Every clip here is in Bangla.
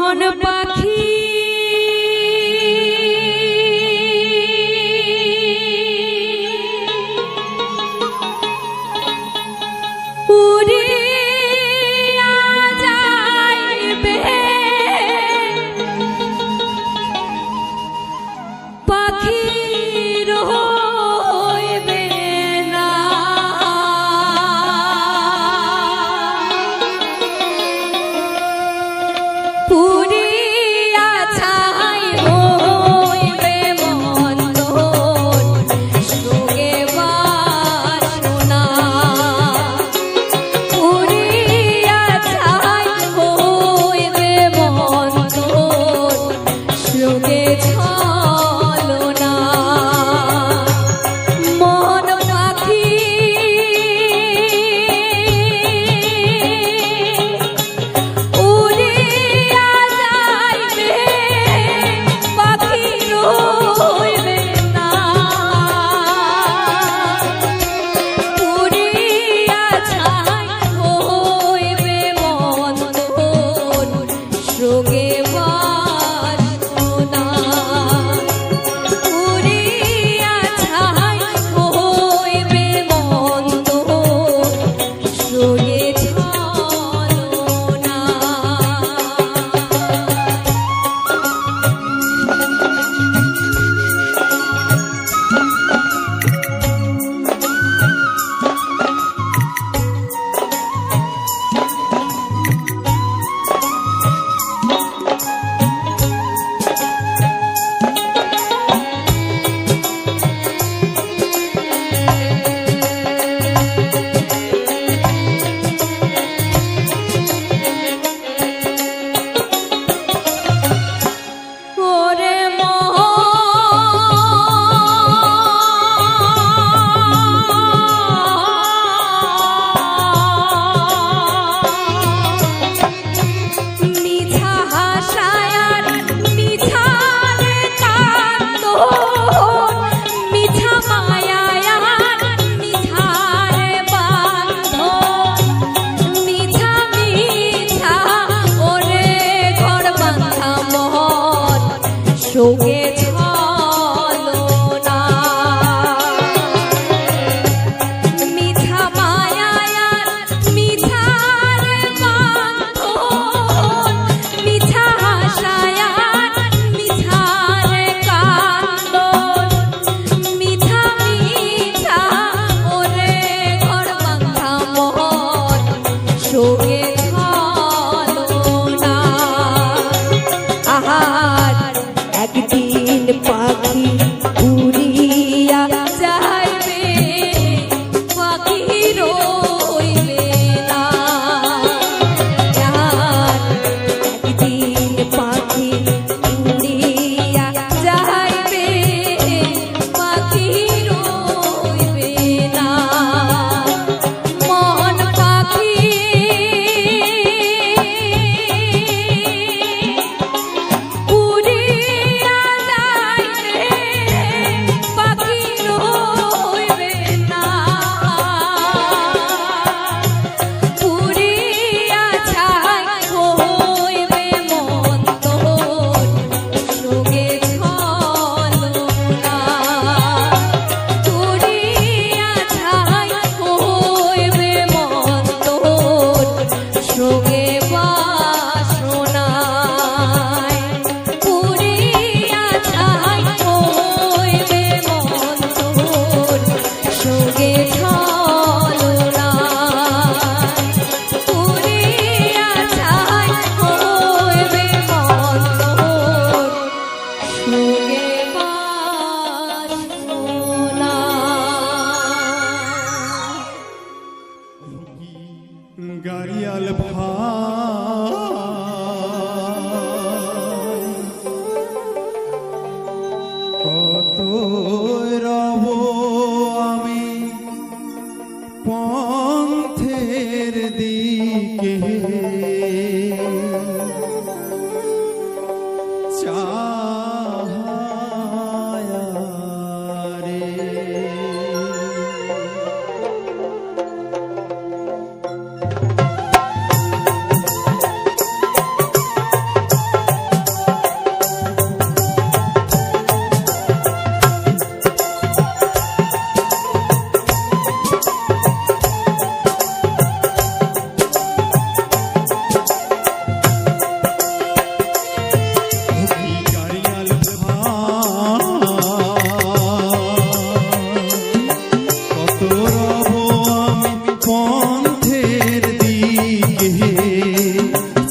মন পাখি উড়িয়া যাইবে পাখি রইবে না উড়িয়া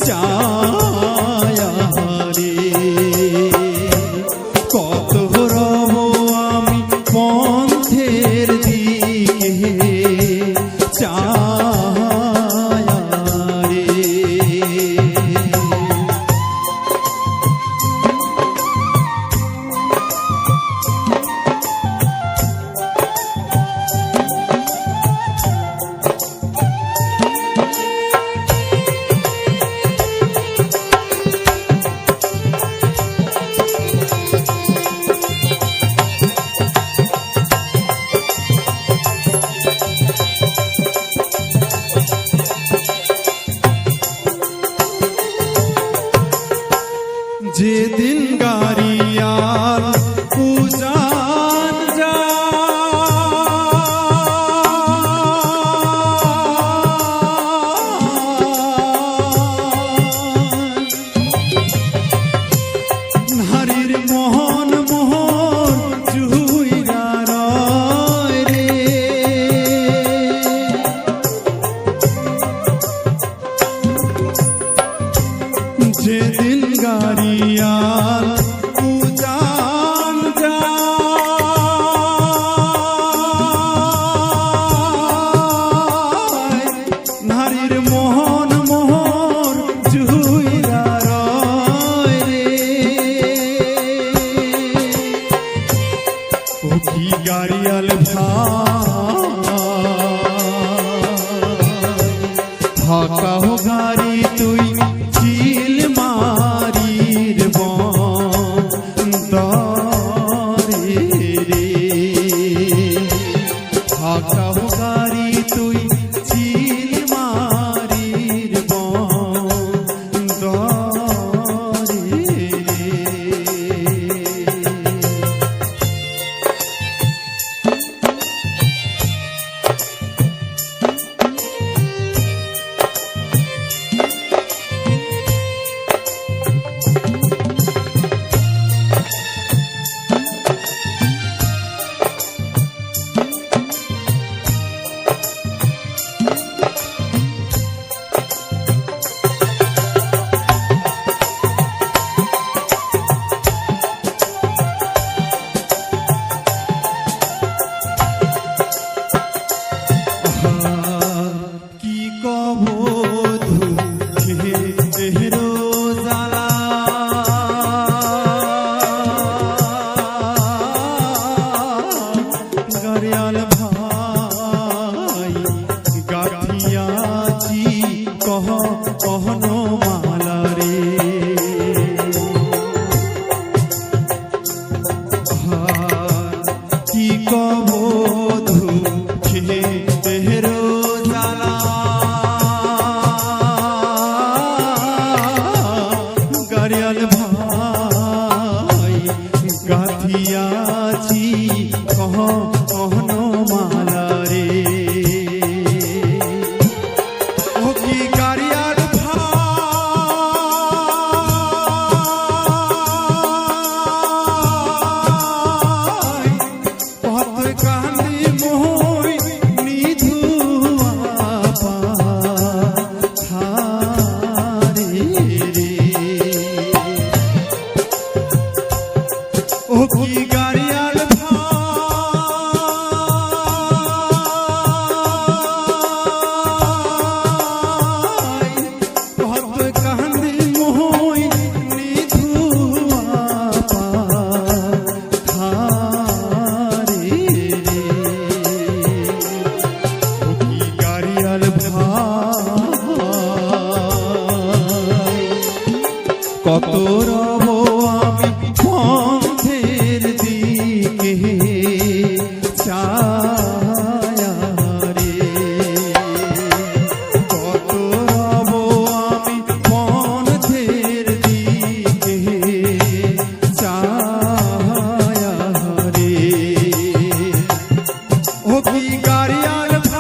ছায়া রে কত রব আমি পন্থের দিকে ছায়া রে যেদিন গাড়িয়াল উজান নারীর মোহন মোহন চুইরা রয় রে যেদিন গাড়িয়াল উজান যায় নারীর মোহন মোহন চুইরা রয় রে ও কি গাড়িয়াল ফাঁকা হো গাড়ি তুই চিল মারির বন্দরে রে ফাঁকা হো গাড়ি তুই চিল মারির বন্দরে রে কি কব দুঃখের জ্বালা গাড়িয়াল ভাই গাঠিয়াছি কহনো মালা রে কি কব দুঃখের জ্বালা গাড়িয়াল ভাই গাথিয়াছি কহনো মালা রে ও কি গাড়িয়াল ভাই পথ কান্দি মোই নিধুয়া পাথারে রে ও কি গাড়িয়াল ভাই পথ কান্দি মোই নিধুয়া পাথারে রে ও কি গাড়িয়াল ভাই কত রব আমি পন্থের দিকে ছায়া রে কত রব আমি পন্থের দিকে ছায়া রে ও কি গাড়িয়াল ভাই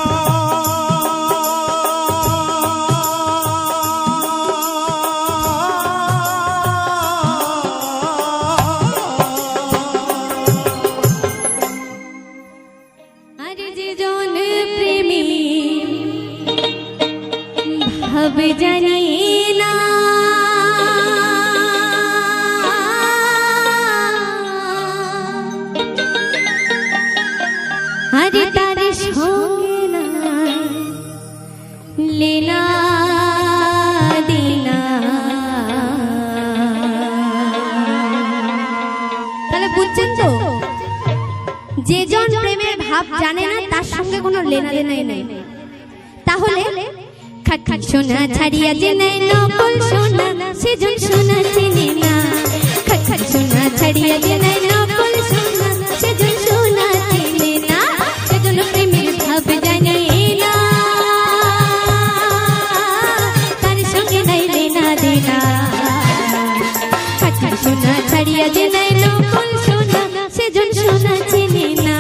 যে নাই নাই তাহলে খাট খাট সোনা ছাড়িয়া যে নাই নকল সোনা সেজন সোনা চিনি না খাট খাট সোনা ছাড়িয়া যে নাই নকল সোনা সেজন সোনা চিনি না সেজন প্রেমের ভাব জানি না তার সঙ্গে নাই লেনা দেনা খাট খাট সোনা ছাড়িয়া যে নাই নকল সোনা সেজন সোনা চিনি না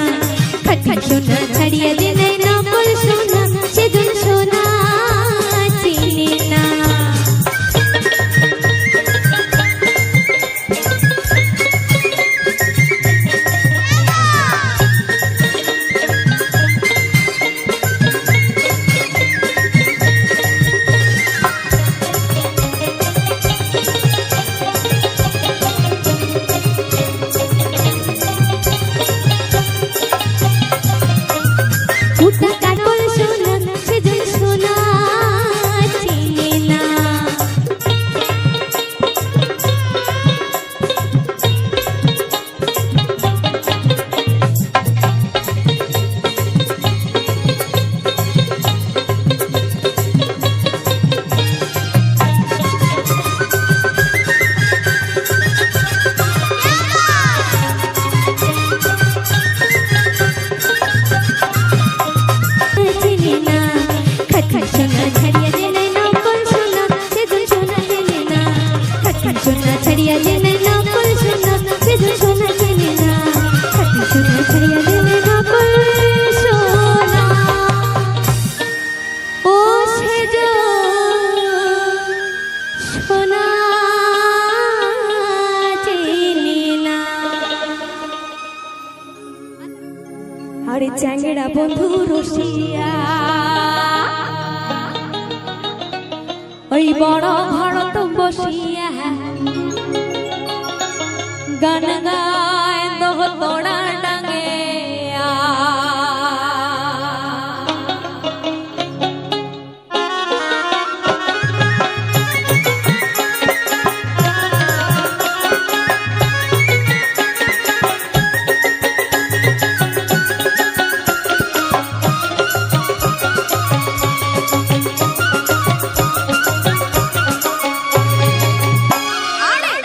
খাট খাট সোনা ছাড়িয়া যে নাই নকল সোনা সেজন সোনা চিনি না উটা কাকল সোনা সেজন সোনা চিনি না চিনি না খাট খাট সোনা ছাড়িয়া যে নাই নকল সোনা সেজন সোনা চিনি না খাট খাট সোনা ছাড়িয়া যে নাই নকল সোনা সেজন সোনা চিনি না খাট খাট সোনা ছাড়িয়া যে নাই নকল সোনা ও সেজন সোনা চিনি না আরে চ্যাংড়া বন্ধু রসিয়া ওই বড় ঘরত বসিয়া গান গায় দোহ তোড়া ডাঙে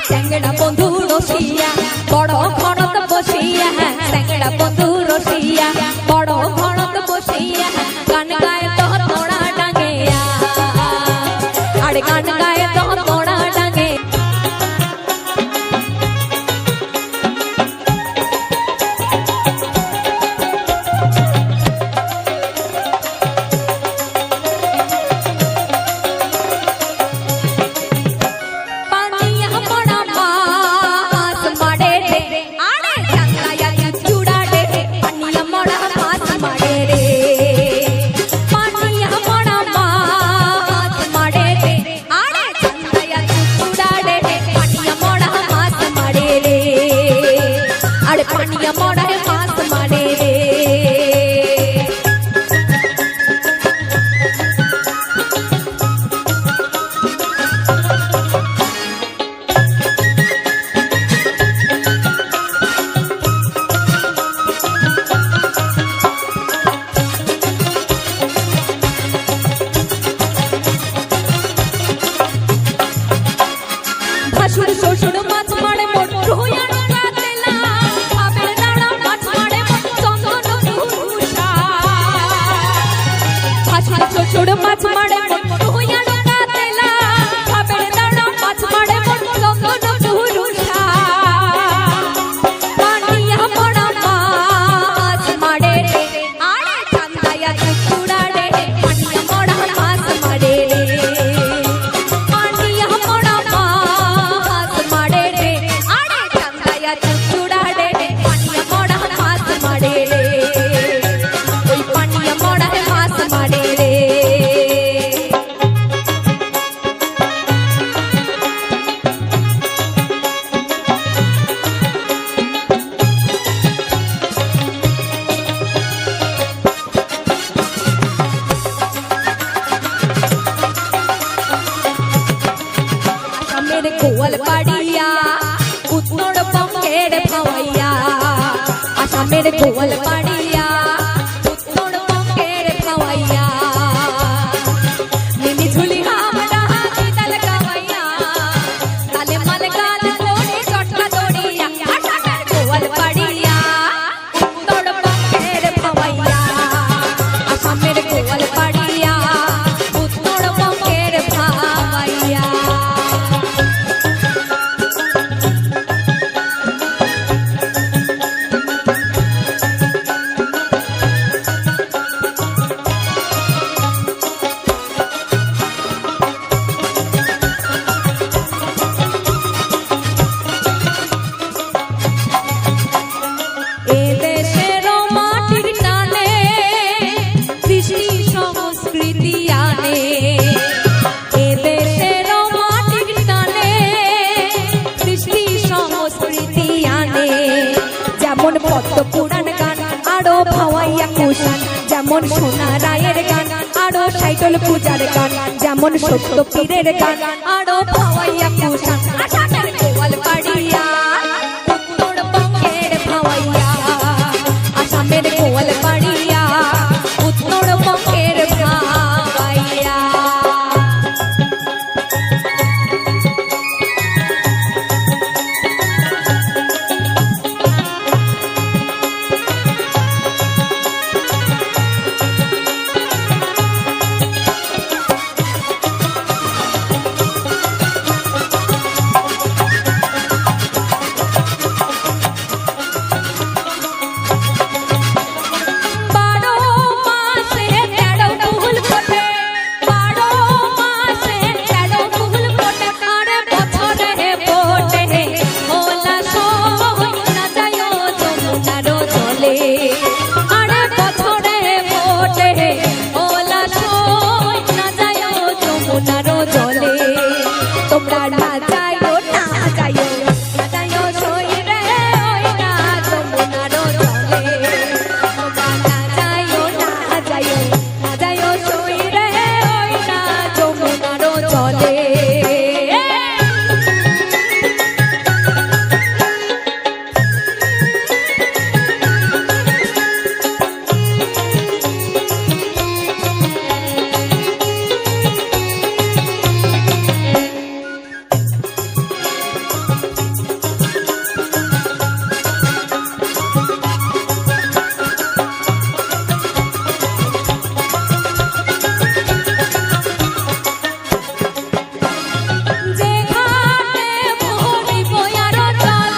চ্যাংড়া বন্ধু রসিয়া বড় ঘরত বসিয়া চ্যাংড়া বন্ধু রসিয়া বড় ঘরত বসিয়া গান গায় তো তোড়া ডাঙে আরে গান গায় তো তোড়া ডাঙে পানিয়া পড়া মাছ মারে রে আরে চাংলায়া চুড়া রে পানিয়া পড়া মাছ মারে রে পানিয়া পড়া মাছ মারে রে আরে চাংলায়া চুড়া রে পানিয়া পড়া মাছ মারে রে আরে পানিয়া পড়া মাছ মারে রে ভাসুর শ্বশুর মাছ মারে মোট রুইয়া ডোকা তেলা আবের দাঁড়া মাছ মারে মোট চন্দন ধুসা ভাসুর শ্বশুর মাছ মারে মোট রুইয়া ডোকা তেলা আবের দাঁড়া মাছ মারে মোট চন্দন ধুসা পানিয়া পড়া মাছ মারে রে আরে চান্দায়া চুড়া রে পানিয়া পড়া মাছ মারে রে পানিয়া পড়া মাছ মারে রে আরে চান্দায়া চুড়া রে পানিয়া পড়া মাছ মারে রে ওই পানিয়া পড়া মাছ মারে রে আসামের গোয়াল পাড়িয়া উত্তরবঙ্গের ভাওয়াইয়া আসামের গোয়াল পাড়িয়া উত্তরবঙ্গের ভাওয়াইয়া কুষাণ যেমন সোনা রায়ের গান আরো সাইটল পূজার গান যেমন সত্য পীরের গান আরো ভাওয়াইয়া কুষাণ আসামের গোয়াল পাড়িয়া উত্তরবঙ্গের ভাওয়াইয়া আসামের গোয়াল পাড়িয়া উত্তরবঙ্গের ভাওয়াইয়া বারো মাসে 13 ফুল ফোটে বারো মাসে 13 ফুল ফোটে আরে বছরে ফোটে ওলা সই না যায় যমুনার জলে আরে বছরে ফোটে ওলা সই না যায় যমুনার জলে তোমরা না যাইও না যাইও না যাইও সই রে ওই না যমুনার জলে তোমরা না যাইও না যাইও না যাইও সই রে ওই না যমুনার জলে যে ঘাটে ভরি বয়ারো জল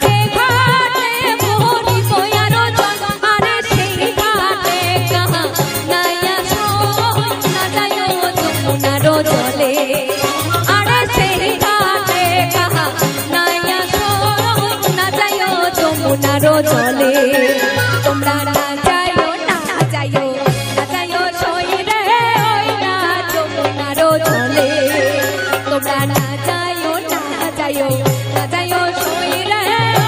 যে ঘাটে ভরি বয়ারো জল আরে সেই ঘাটে কাহা নাইয়া সই না যায় যমুনার জলে আরে সেই ঘাটে কাহা নাইয়া সই না যায় যমুনার জলে তোমরা না যাইও না যাইও না যাইও সই রে ওই না যমুনার জলে তোমরা না যাইও না যাইও না যাইও সই রে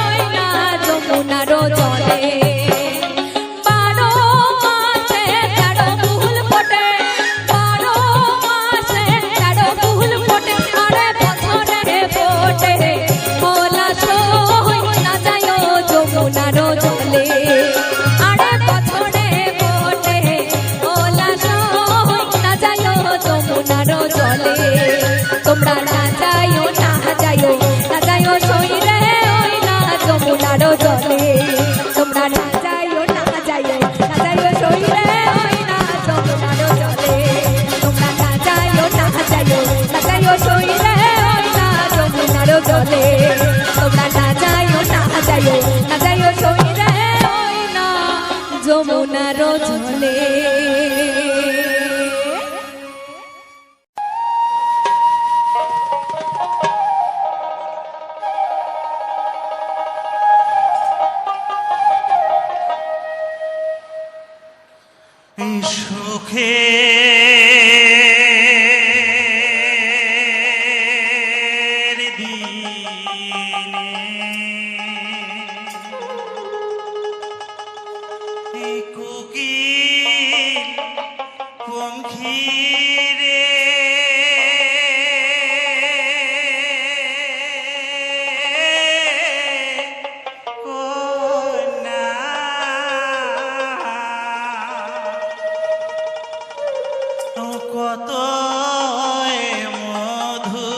ওই না যমুনার জলে বারো মাসে 13 ফুল ফোটে বারো মাসে 13 ফুল ফোটে আরে বছরে ফোটে ওলা সই না যায় যমুনার জলে আরে বছরে ফোটে ওলা সই না যায় যমুনার জলে তোমরা না যাইও না যাইও না যাইও সই রে ওই না যমুনার জলে তোমরা না যাইও না যাইও না যাইও সই রে ওই না যমুনার জলে তোমরা না যাইও না যাইও না যাইও সই রে ওই না যমুনার জলে তোমরা না যাইও না যাইও না যাইও সই রে ওই না যমুনার জলে সুখের দিনে কোকিল পঙ্খিরে কন্যা কত মধু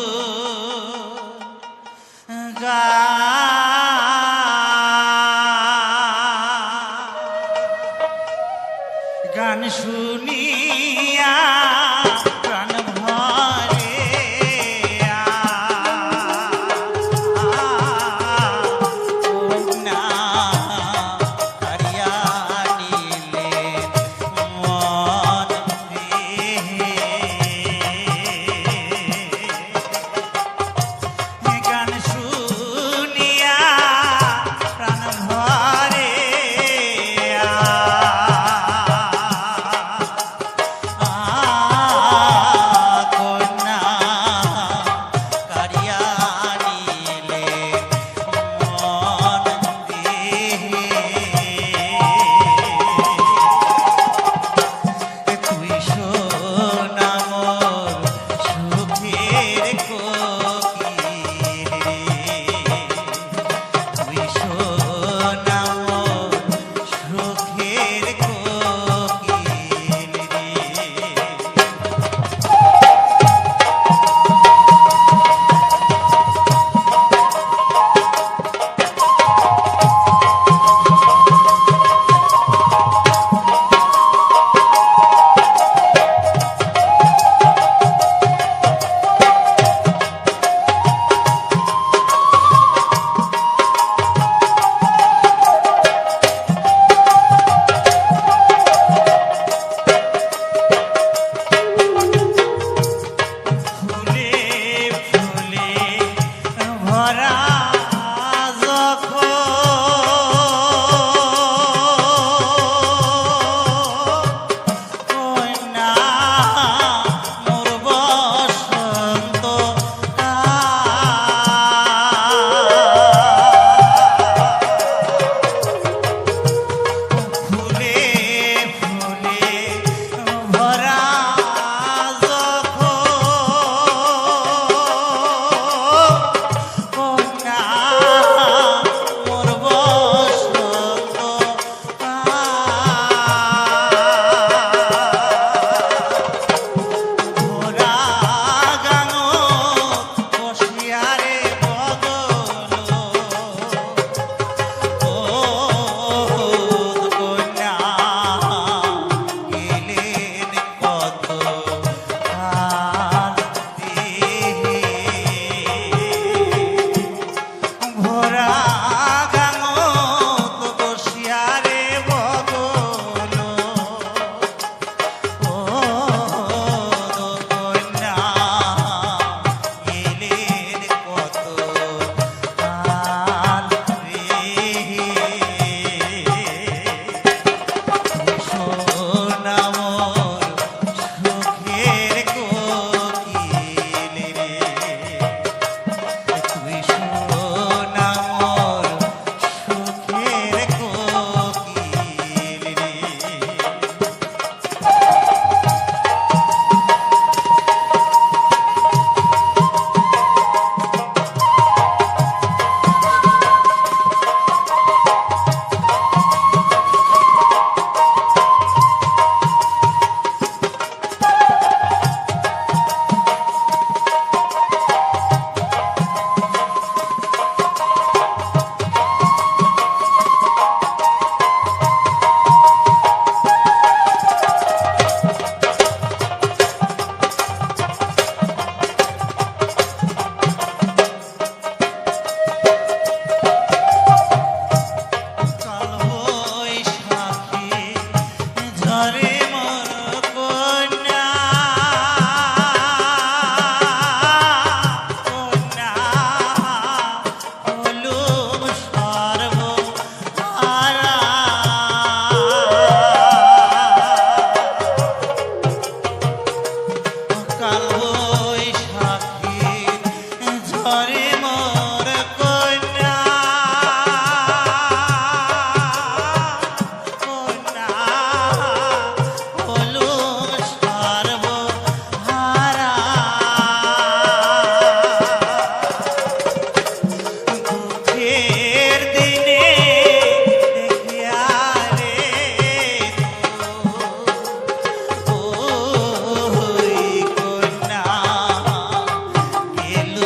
গান শুনিয়া প্রাণ ভরে কন্যা কারিয়া নিলে মন গান শুন হরি মোর কন্যা কন্যা হলো সর্বহারা দুঃখের দিনে দেখিয়া রে ওই কন্যা গেল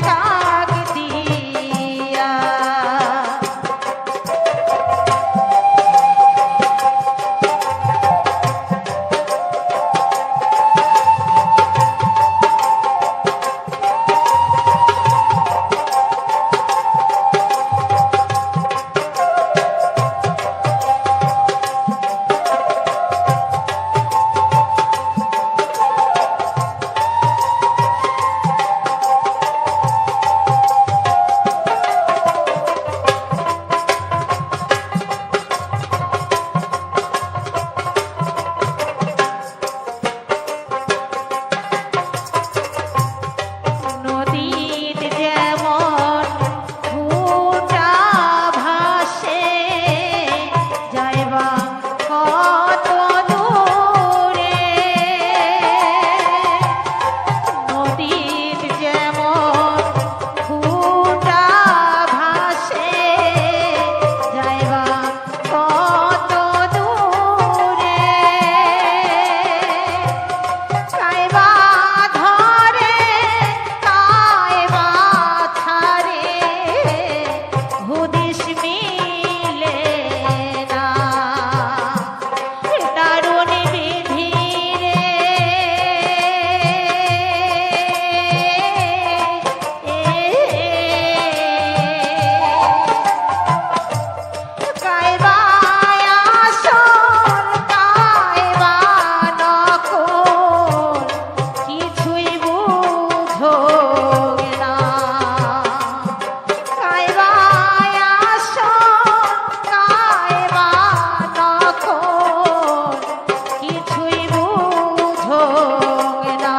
কাক দিয়া নদীর যেমন ঘুটা ভাসে যাইবা কত দূরে নদীর যেমন ঘুটা ভাসে যাইবা কত দূরে কাইবা ধরে কাইবা ছাড়ে হুদিস মিলে না দারুণ বিধি কাইবা আসল কাইবা নকল কিছুই বুঝো না কাইবা আসল কাইবা নকল কিছুই বুঝো না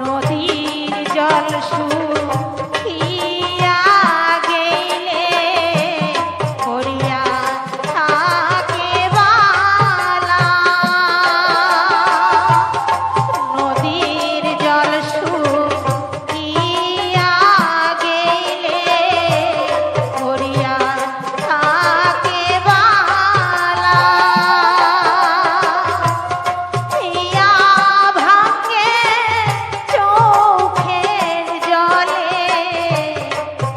নদীর জল শুকিয়া গেলে করিয়া থাকে বালা নদীর জল শুকিয়া গেলে করিয়া থাকে বালা ইয়া ভাঙে চোখের জলে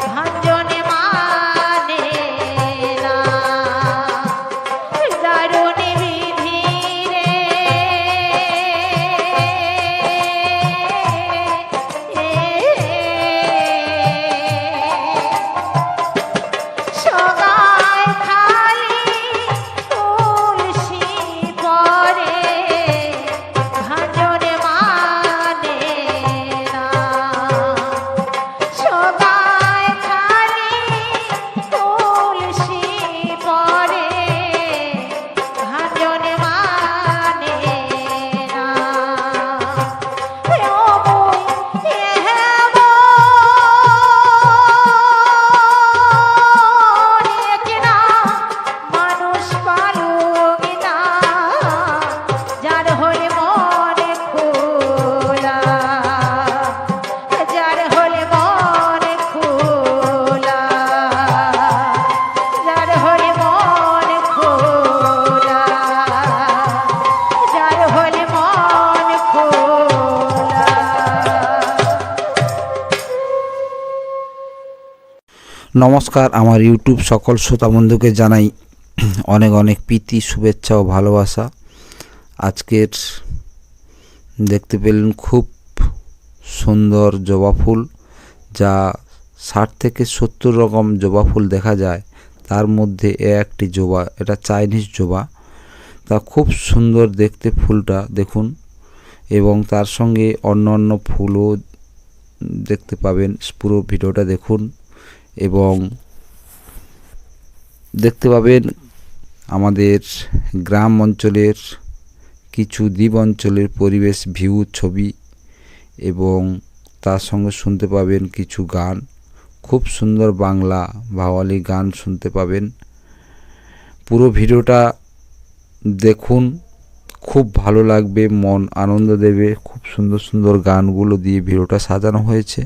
ভাঞ্জনে মানে না দারুণ বিধি সগাই খালি তুলসী পরে ভাঞ্জনে মানে না সগাই খালি তুলসী পরে ভাঞ্জনে মানে না মানুষ পালুক না যার হলে মনে খোলা যার হলে মনে খোলা যার হলে মনে খোলা যার হলে মনে খোলা নমস্কার, আমার ইউটিউব সকল শ্রোতা বন্ধুকে জানাই অনেক অনেক প্রীতি, শুভেচ্ছা ও ভালোবাসা। আজকের দেখতে পেলেন খুব সুন্দর জবা ফুল, যা 60 থেকে 70 রকম জবা ফুল দেখা যায়, তার মধ্যে একটি জবা, এটা চাইনিজ জবা। তা খুব সুন্দর দেখতে ফুলটা দেখুন, এবং তার সঙ্গে অন্য ফুলও দেখতে পাবেন। পুরো ভিডিওটা দেখুন এবং দেখতে পাবেন আমাদের গ্রাম অঞ্চলের কিছু দ্বীপ অঞ্চলের পরিবেশ ভিউ ছবি, এবং তার সঙ্গে শুনতে পাবেন কিছু গান। খুব সুন্দর বাংলা ভাওয়ালি গান শুনতে পাবেন। পুরো ভিডিওটা দেখুন, খুব ভালো লাগবে, মন আনন্দ দেবে। খুব সুন্দর সুন্দর গানগুলো দিয়ে ভিডিওটা সাজানো হয়েছে।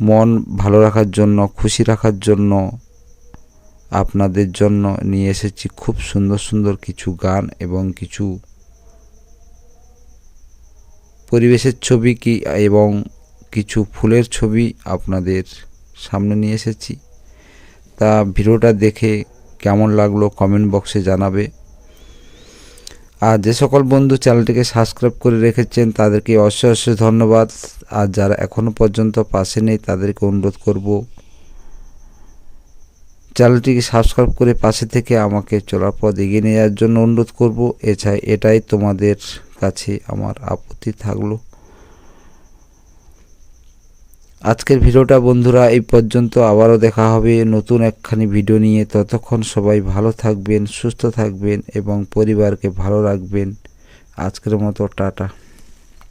মন ভালো রাখার জন্য, খুশি রাখার জন্য আপনাদের জন্য নিয়ে এসেছি খুব সুন্দর সুন্দর কিছু গান এবং কিছু পরিবেশের ছবি এবং কিছু ফুলের ছবি আপনাদের সামনে নিয়ে এসেছি। তা ভিডিওটা দেখে কেমন লাগলো কমেন্ট বক্সে জানাবে। আর যে সকল বন্ধু চ্যানেলটিকে সাবস্ক্রাইব করে রেখেছেন তাদেরকে অশেষ ধন্যবাদ। আর যারা এখনও পর্যন্ত পাশে নেই তাদেরকে অনুরোধ করব চ্যানেলটিকে সাবস্ক্রাইব করে পাশে থেকে আমাকে চলার পথ এগিয়ে নিয়ে যাওয়ার জন্য অনুরোধ করব। এটাই তোমাদের কাছে আমার আপত্তি থাকলো। আজকের ভিডিওটা বন্ধুরা এই পর্যন্ত। আবারও দেখা হবে নতুন একখানি ভিডিও নিয়ে। ততক্ষণ সবাই ভালো থাকবেন, সুস্থ থাকবেন এবং পরিবারকে ভালো রাখবেন। আজকের মতো টাটা।